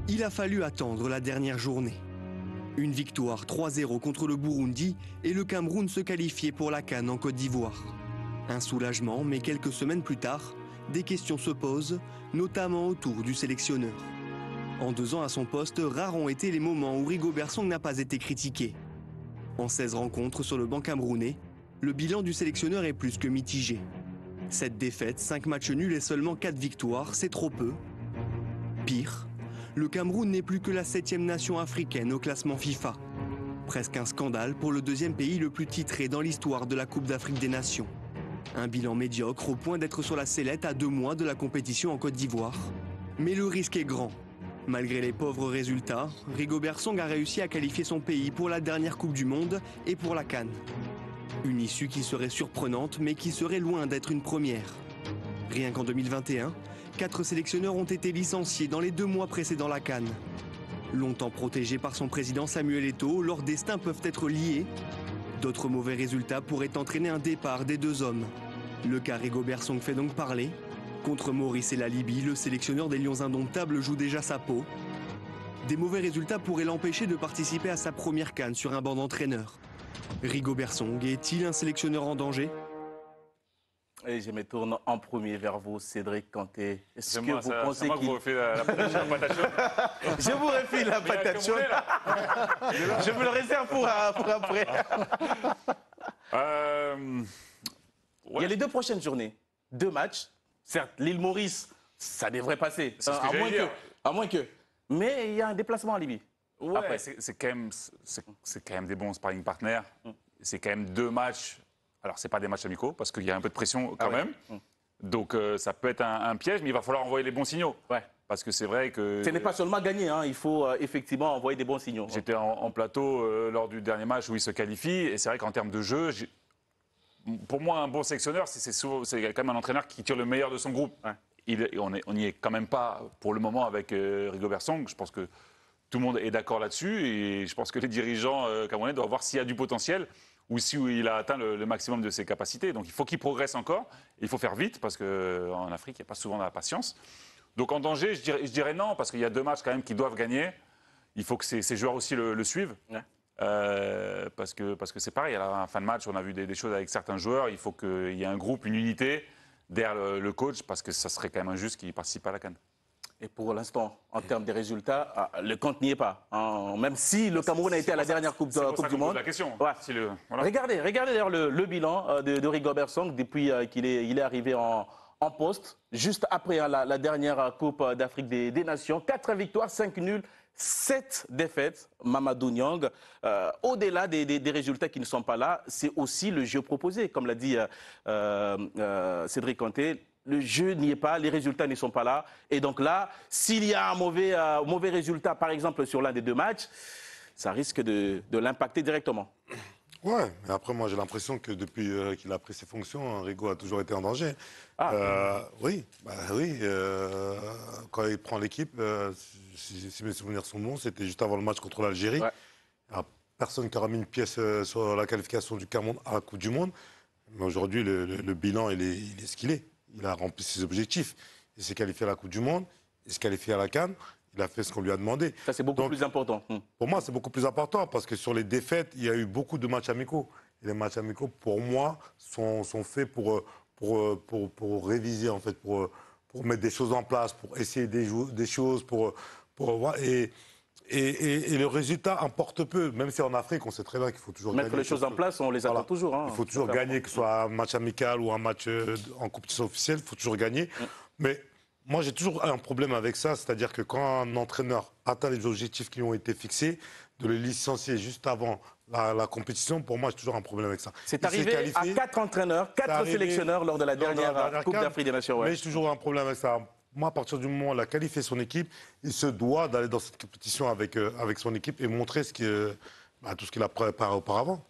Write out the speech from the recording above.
Il a fallu attendre la dernière journée. Une victoire 3-0 contre le Burundi et le Cameroun se qualifiait pour la CAN en Côte d'Ivoire. Un soulagement, mais quelques semaines plus tard, des questions se posent, notamment autour du sélectionneur. En 2 ans à son poste, rares ont été les moments où Rigobert Song n'a pas été critiqué. En 16 rencontres sur le banc camerounais, le bilan du sélectionneur est plus que mitigé. 7 défaites, 5 matchs nuls et seulement 4 victoires, c'est trop peu. Pire, le Cameroun n'est plus que la 7e nation africaine au classement FIFA. Presque un scandale pour le 2e pays le plus titré dans l'histoire de la Coupe d'Afrique des Nations. Un bilan médiocre au point d'être sur la sellette à 2 mois de la compétition en Côte d'Ivoire. Mais le risque est grand. Malgré les pauvres résultats, Rigobert Song a réussi à qualifier son pays pour la dernière Coupe du Monde et pour la CAN. Une issue qui serait surprenante mais qui serait loin d'être une première. Rien qu'en 2021, 4 sélectionneurs ont été licenciés dans les 2 mois précédant la CAN. Longtemps protégé par son président Samuel Eto'o, leurs destins peuvent être liés. D'autres mauvais résultats pourraient entraîner un départ des 2 hommes. Le cas Rigobert Song fait donc parler. Contre Maurice et la Libye, le sélectionneur des Lions indomptables joue déjà sa peau. Des mauvais résultats pourraient l'empêcher de participer à sa première CAN sur un banc d'entraîneur. Rigobert Song est-il un sélectionneur en danger ? Et je me tourne en premier vers vous, Cédric Kanté. Est-ce que vous pensez que vous refilez la patate chaude? Je vous refile la patate chaude. Je vous le réserve pour après. Il y a les 2 prochaines journées. 2 matchs. Certes, l'île Maurice, ça devrait passer. À moins que. Mais il y a un déplacement en Libye. Ouais, c'est quand même des bons sparring partners. C'est quand même 2 matchs. Alors, ce n'est pas des matchs amicaux, parce qu'il y a un peu de pression quand même. Donc, ça peut être un piège, mais il va falloir envoyer les bons signaux. Ouais. Parce que c'est vrai que... Ce n'est pas seulement gagner, hein. Il faut effectivement envoyer des bons signaux. J'étais en plateau lors du dernier match où il se qualifie, et c'est vrai qu'en termes de jeu, pour moi, un bon sélectionneur, c'est quand même un entraîneur qui tire le meilleur de son groupe. Ouais. On n'y est quand même pas pour le moment avec Rigobert Song. Je pense que tout le monde est d'accord là-dessus, et je pense que les dirigeants camerounais doivent voir s'il y a du potentiel ou si il a atteint le maximum de ses capacités. Donc il faut qu'il progresse encore, il faut faire vite, parce qu'en Afrique, il n'y a pas souvent de la patience. Donc en danger, je dirais non, parce qu'il y a 2 matchs quand même qu'ils doivent gagner. Il faut que ces joueurs aussi le suivent. Ouais. Parce que c'est pareil, à la fin de match, on a vu des choses avec certains joueurs. Il faut qu'il y ait un groupe, une unité derrière le coach, parce que ça serait quand même injuste qu'il participe à la CAN. Et pour l'instant, en termes de résultats, le compte n'y est pas. Même si le Cameroun a été à la dernière Coupe du Monde. La question. Ouais. Voilà. Regardez d'ailleurs le bilan de Rigobert Song depuis qu'il est arrivé en poste, juste après la dernière Coupe d'Afrique des Nations. 4 victoires, 5 nuls, 7 défaites, Mamadou Niang. Au-delà des résultats qui ne sont pas là, c'est aussi le jeu proposé. Comme l'a dit Cédric Kanté, le jeu n'y est pas, les résultats ne sont pas là. Et donc là, s'il y a un mauvais résultat, par exemple, sur l'un des 2 matchs, ça risque de l'impacter directement. Ouais, mais après, moi, j'ai l'impression que depuis qu'il a pris ses fonctions, Rigo a toujours été en danger. Oui. Quand il prend l'équipe, si mes souvenirs sont bons, c'était juste avant le match contre l'Algérie. Ouais. Il n'y a personne qui aura mis une pièce sur la qualification du Cameroun à la Coupe du Monde. Mais aujourd'hui, le bilan, il est ce qu'il est. Il a rempli ses objectifs. Il s'est qualifié à la Coupe du Monde, il s'est qualifié à la CAN. Il a fait ce qu'on lui a demandé. Ça, c'est beaucoup plus important. Pour moi, c'est beaucoup plus important parce que sur les défaites, il y a eu beaucoup de matchs amicaux. Et les matchs amicaux, pour moi, sont faits pour réviser, en fait, pour mettre des choses en place, pour essayer des choses, pour voir. Et le résultat importe peu. Même si en Afrique, on sait très bien qu'il faut toujours mettre gagner. Les choses en place, on les attend toujours. Il faut toujours gagner, que ce soit un match amical ou un match en compétition officielle, il faut toujours gagner. Mais moi, j'ai toujours un problème avec ça, c'est-à-dire que quand un entraîneur atteint les objectifs qui lui ont été fixés, de le licencier juste avant la compétition, pour moi, j'ai toujours un problème avec ça. C'est arrivé à 4 entraîneurs, 4 sélectionneurs lors de la dernière Coupe d'Afrique des Nations. Ouais. Mais j'ai toujours un problème avec ça. Moi, à partir du moment où il a qualifié son équipe, il se doit d'aller dans cette compétition avec son équipe et montrer tout ce qu'il a préparé auparavant.